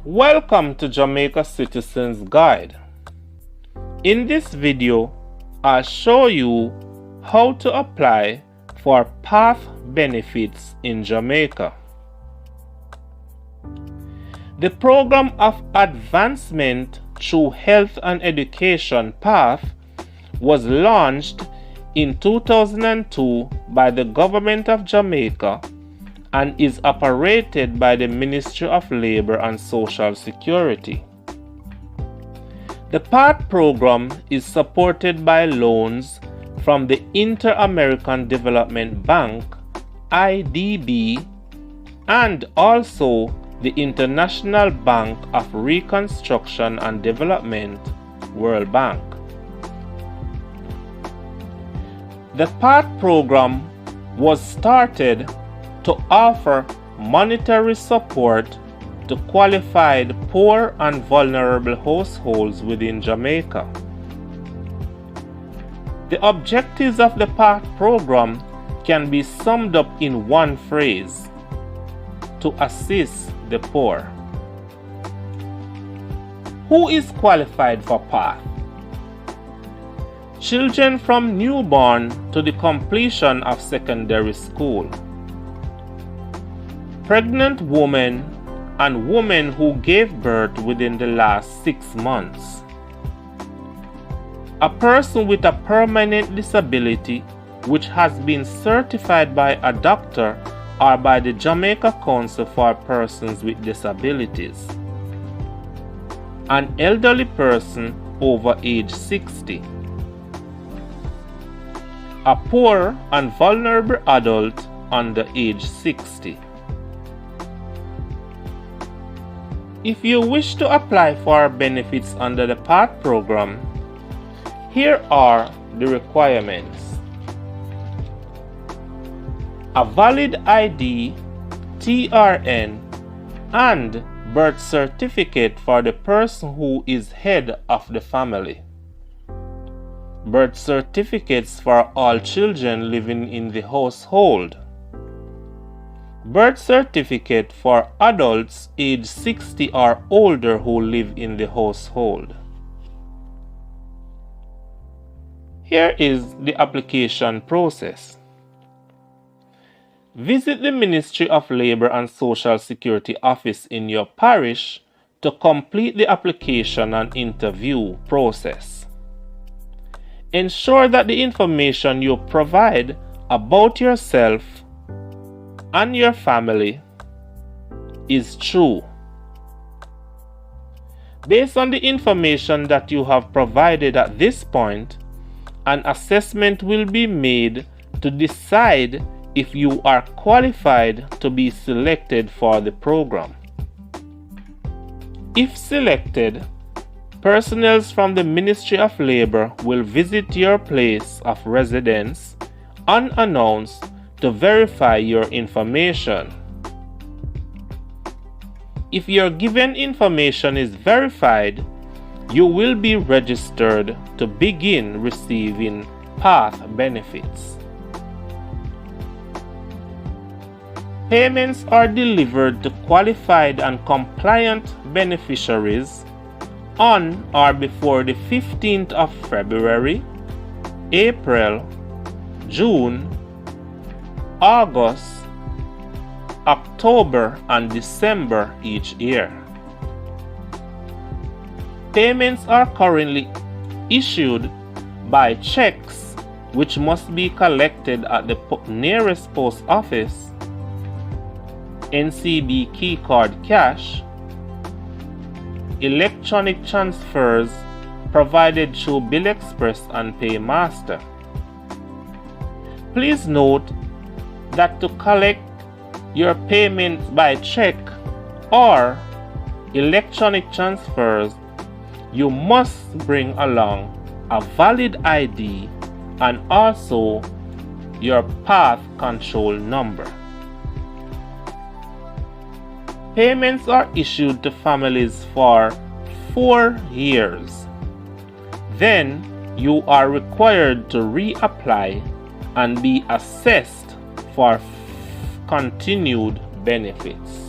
Welcome to Jamaica Citizens Guide. In this video, I'll show you how to apply for PATH benefits in Jamaica. The Program of Advancement through Health and Education PATH was launched in 2002 by the Government of Jamaica and is operated by the Ministry of Labour and Social Security. The PATH program is supported by loans from the Inter-American Development Bank (IDB) and also the International Bank of Reconstruction and Development (World Bank). The PATH program was started to offer monetary support to qualified poor and vulnerable households within Jamaica. The objectives of the PATH program can be summed up in one phrase: to assist the poor. Who is qualified for PATH? Children from newborn to the completion of secondary school. Pregnant women and women who gave birth within the last 6 months. A person with a permanent disability which has been certified by a doctor or by the Jamaica Council for Persons with Disabilities. An elderly person over age 60. A poor and vulnerable adult under age 60. If you wish to apply for benefits under the PATH program, here are the requirements: a valid ID, TRN, and birth certificate for the person who is head of the family. Birth certificates for all children living in the household. Birth certificate for adults age 60 or older who live in the household. Here is the application process. Visit the Ministry of Labour and Social Security office in your parish to complete the application and interview process. Ensure that the information you provide about yourself and your family is true. Based on the information that you have provided at this point, an assessment will be made to decide if you are qualified to be selected for the program. If selected, personnel from the Ministry of Labour will visit your place of residence unannounced to verify your information. If your given information is verified, you will be registered to begin receiving PATH benefits. Payments are delivered to qualified and compliant beneficiaries on or before the 15th of February, April, June, August, October, and December each year. Payments are currently issued by checks which must be collected at the nearest post office, NCB keycard cash, electronic transfers provided through Bill Express and Paymaster. Please note that to collect your payments by check or electronic transfers, you must bring along a valid ID and also your PATH control number. Payments are issued to families for 4 years. Then you are required to reapply and be assessed for continued benefits.